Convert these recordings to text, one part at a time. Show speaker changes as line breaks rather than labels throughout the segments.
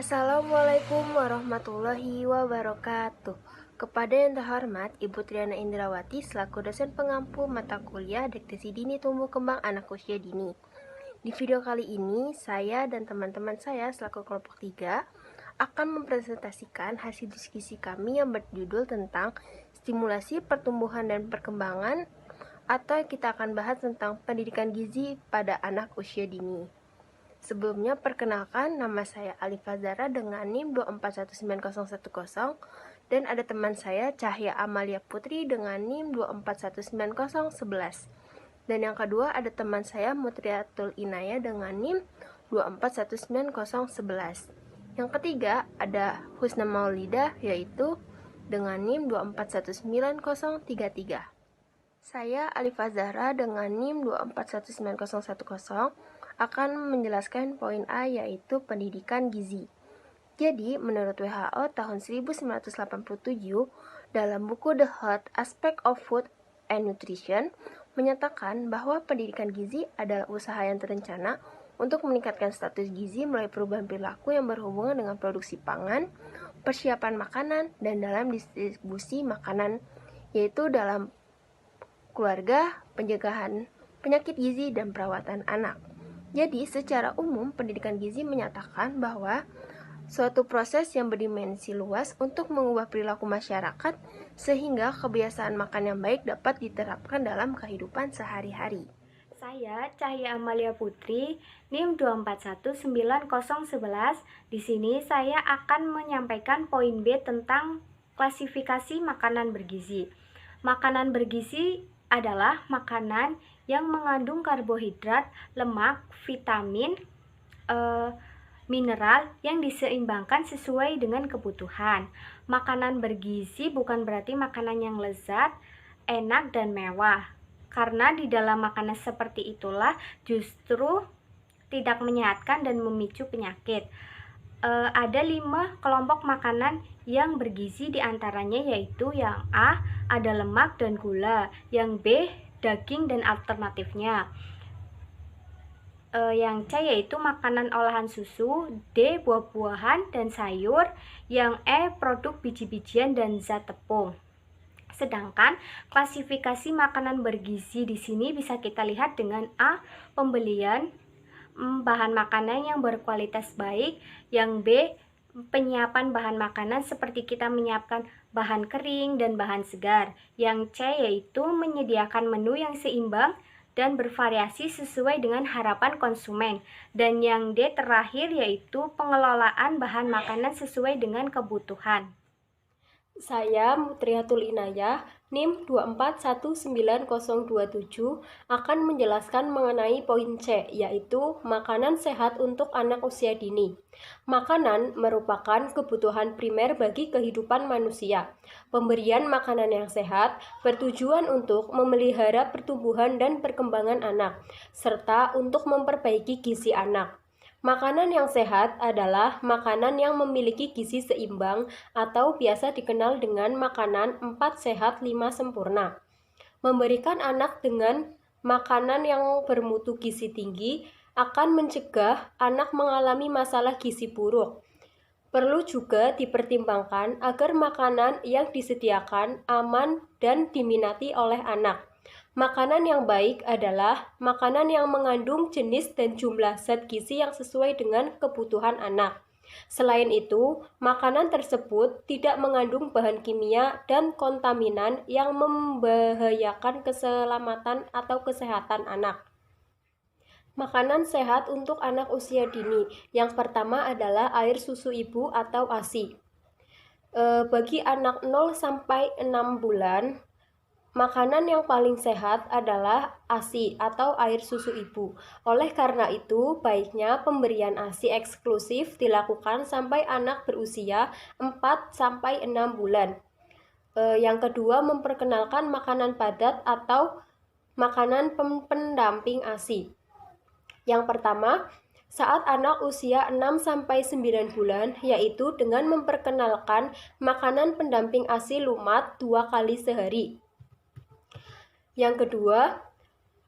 Assalamualaikum warahmatullahi wabarakatuh. Kepada yang terhormat Ibu Triana Indrawati selaku dosen pengampu mata kuliah Diktesi Dini Tumbuh Kembang Anak Usia Dini. Di video kali ini, saya dan teman-teman saya selaku kelompok 3 akan mempresentasikan hasil diskusi kami yang berjudul tentang stimulasi pertumbuhan dan perkembangan, atau kita akan bahas tentang pendidikan gizi pada anak usia dini. Sebelumnya perkenalkan, nama saya Alifa Zara dengan NIM 2419010 dan ada teman saya Cahya Amalia Putri dengan NIM 2419011. Dan yang kedua ada teman saya Mutriatul Inaya dengan NIM 2419011. Yang ketiga ada Husna Maulidah yaitu dengan NIM 2419033. Saya Alifa Zahra dengan NIM 2419010 akan menjelaskan poin A yaitu pendidikan gizi. Jadi, menurut WHO tahun 1987 dalam buku The Health Aspect of Food and Nutrition menyatakan bahwa pendidikan gizi adalah usaha yang terencana untuk meningkatkan status gizi melalui perubahan perilaku yang berhubungan dengan produksi pangan, persiapan makanan, dan dalam distribusi makanan, yaitu dalam keluarga, pencegahan penyakit gizi, dan perawatan anak. Jadi, secara umum, pendidikan gizi menyatakan bahwa suatu proses yang berdimensi luas untuk mengubah perilaku masyarakat sehingga kebiasaan makan yang baik dapat diterapkan dalam kehidupan sehari-hari.
Saya Cahya Amalia Putri, NIM 2419011. Di sini saya akan menyampaikan poin B tentang klasifikasi makanan bergizi. Makanan bergizi adalah makanan yang mengandung karbohidrat, lemak, vitamin, mineral yang diseimbangkan sesuai dengan kebutuhan. Makanan bergizi bukan berarti makanan yang lezat, enak, dan mewah. Karena di dalam makanan seperti itulah justru tidak menyehatkan dan memicu penyakit. Ada 5 kelompok makanan yang bergizi diantaranya yaitu yang A, ada lemak dan gula, yang B, daging dan alternatifnya, yang C yaitu makanan olahan susu, D, buah-buahan dan sayur, yang E, produk biji-bijian dan zat tepung. Sedangkan klasifikasi makanan bergizi di sini bisa kita lihat dengan A, pembelian bahan makanan yang berkualitas baik, yang B, penyiapan bahan makanan seperti kita menyiapkan bahan kering dan bahan segar, yang C yaitu menyediakan menu yang seimbang dan bervariasi sesuai dengan harapan konsumen, dan yang D terakhir yaitu pengelolaan bahan makanan sesuai dengan kebutuhan.
Saya Mutriatul Inayah, NIM 2419027 akan menjelaskan mengenai poin C, yaitu makanan sehat untuk anak usia dini. Makanan merupakan kebutuhan primer bagi kehidupan manusia. Pemberian makanan yang sehat bertujuan untuk memelihara pertumbuhan dan perkembangan anak, serta untuk memperbaiki gizi anak. Makanan yang sehat adalah makanan yang memiliki gizi seimbang atau biasa dikenal dengan makanan 4 sehat 5 sempurna. Memberikan anak dengan makanan yang bermutu gizi tinggi akan mencegah anak mengalami masalah gizi buruk. Perlu juga dipertimbangkan agar makanan yang disediakan aman dan diminati oleh anak. Makanan yang baik adalah makanan yang mengandung jenis dan jumlah zat gizi yang sesuai dengan kebutuhan anak. Selain itu, makanan tersebut tidak mengandung bahan kimia dan kontaminan yang membahayakan keselamatan atau kesehatan anak. Makanan sehat untuk anak usia dini. Yang pertama adalah air susu ibu atau ASI. Bagi anak 0 sampai 6 bulan, makanan yang paling sehat adalah ASI atau air susu ibu. Oleh karena itu, baiknya pemberian ASI eksklusif dilakukan sampai anak berusia 4 sampai 6 bulan. Yang kedua, memperkenalkan makanan padat atau makanan pendamping ASI. Yang pertama, saat anak usia 6 sampai 9 bulan, yaitu dengan memperkenalkan makanan pendamping ASI lumat 2 kali sehari. Yang kedua,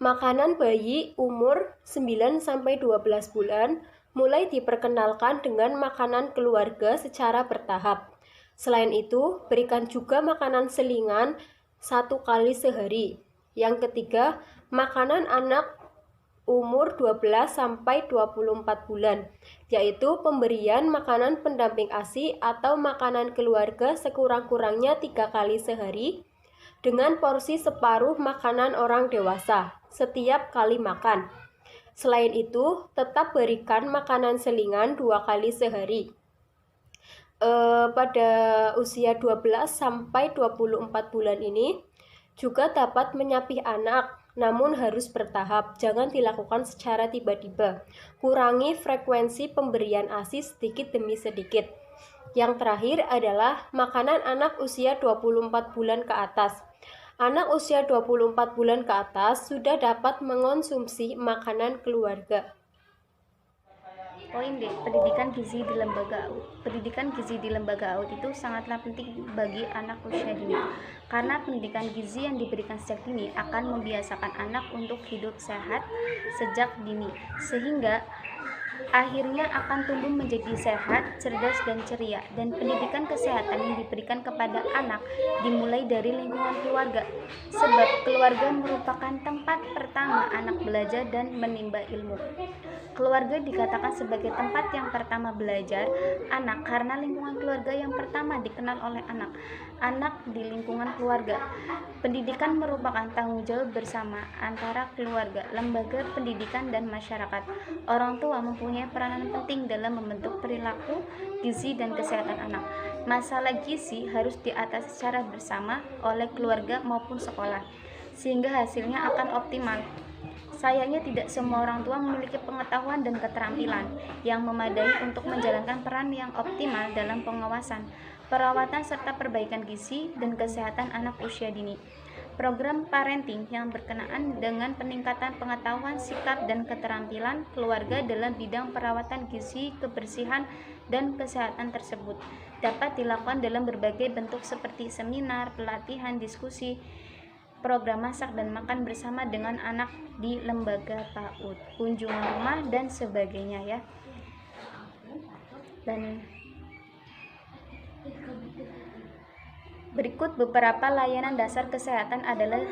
makanan bayi umur 9 sampai 12 bulan Mulai diperkenalkan dengan makanan keluarga secara bertahap. Selain itu, berikan juga makanan selingan 1 kali sehari. Yang ketiga, makanan anak umur 12 sampai 24 bulan, yaitu pemberian makanan pendamping ASI atau makanan keluarga sekurang-kurangnya 3 kali sehari dengan porsi separuh makanan orang dewasa setiap kali makan. Selain itu, tetap berikan makanan selingan 2 kali sehari. Pada usia 12 sampai 24 bulan ini juga dapat menyapih anak, namun harus bertahap, jangan dilakukan secara tiba-tiba. Kurangi frekuensi pemberian ASI sedikit demi sedikit. Yang terakhir adalah makanan anak usia 24 bulan ke atas. Anak usia 24 bulan ke atas sudah dapat mengonsumsi makanan keluarga.
Poin D, pendidikan gizi di lembaga AUD. Pendidikan gizi di lembaga AUD itu sangatlah penting bagi anak usia dini, karena pendidikan gizi yang diberikan sejak dini akan membiasakan anak untuk hidup sehat sejak dini, sehingga akhirnya akan tumbuh menjadi sehat, cerdas, dan ceria. Dan pendidikan kesehatan yang diberikan kepada anak dimulai dari lingkungan keluarga, sebab keluarga merupakan tempat pertama anak belajar dan menimba ilmu. Keluarga dikatakan sebagai tempat yang pertama belajar anak karena lingkungan keluarga yang pertama dikenal oleh anak. Anak di lingkungan keluarga. Pendidikan merupakan tanggung jawab bersama antara keluarga, lembaga pendidikan, dan masyarakat. Orang tua mempunyai peranan penting dalam membentuk perilaku gizi dan kesehatan anak. Masalah gizi harus diatasi secara bersama oleh keluarga maupun sekolah, sehingga hasilnya akan optimal. Sayangnya tidak semua orang tua memiliki pengetahuan dan keterampilan yang memadai untuk menjalankan peran yang optimal dalam pengawasan, perawatan, serta perbaikan gizi dan kesehatan anak usia dini. Program parenting yang berkenaan dengan peningkatan pengetahuan, sikap, dan keterampilan keluarga dalam bidang perawatan gizi, kebersihan, dan kesehatan tersebut dapat dilakukan dalam berbagai bentuk seperti seminar, pelatihan, diskusi, program masak dan makan bersama dengan anak di lembaga PAUD, kunjungan rumah, dan sebagainya ya. Dan berikut beberapa layanan dasar kesehatan adalah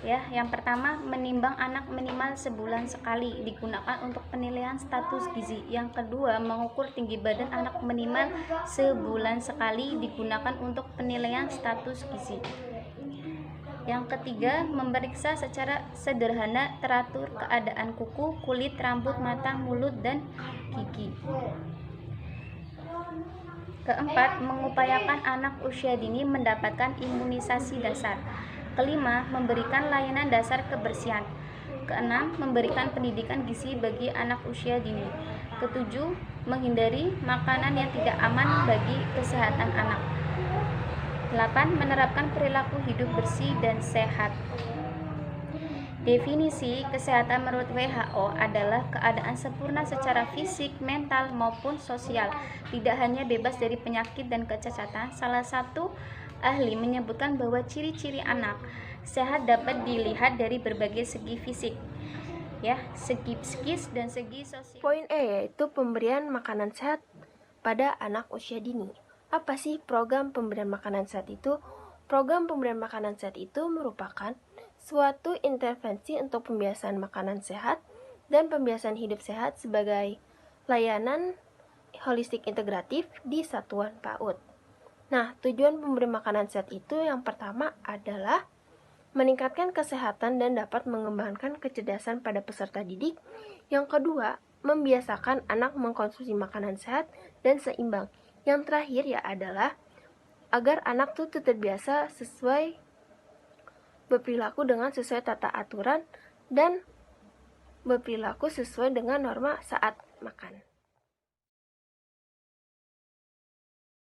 ya, yang pertama, menimbang anak minimal sebulan sekali digunakan untuk penilaian status gizi. Yang kedua, mengukur tinggi badan anak minimal sebulan sekali digunakan untuk penilaian status gizi. Yang ketiga, memeriksa secara sederhana teratur keadaan kuku, kulit, rambut, mata, mulut, dan gigi. Keempat, mengupayakan anak usia dini mendapatkan imunisasi dasar. Kelima, memberikan layanan dasar kebersihan. Keenam, memberikan pendidikan gizi bagi anak usia dini. Ketujuh, menghindari makanan yang tidak aman bagi kesehatan anak. 8. Menerapkan perilaku hidup bersih dan sehat. Definisi kesehatan menurut WHO adalah keadaan sempurna secara fisik, mental, maupun sosial, tidak hanya bebas dari penyakit dan kecacatan. Salah satu ahli menyebutkan bahwa ciri-ciri anak sehat dapat dilihat dari berbagai segi fisik, ya, segi psikis dan segi sosial.
Poin E yaitu pemberian makanan sehat pada anak usia dini. Apa sih program pemberian makanan sehat itu? Program pemberian makanan sehat itu merupakan suatu intervensi untuk pembiasaan makanan sehat dan pembiasaan hidup sehat sebagai layanan holistik integratif di satuan PAUD. Nah, tujuan pemberian makanan sehat itu yang pertama adalah meningkatkan kesehatan dan dapat mengembangkan kecerdasan pada peserta didik. Yang kedua, membiasakan anak mengkonsumsi makanan sehat dan seimbang. Yang terakhir ya adalah agar anak tuh terbiasa sesuai berperilaku dengan sesuai tata aturan dan berperilaku sesuai dengan norma saat makan.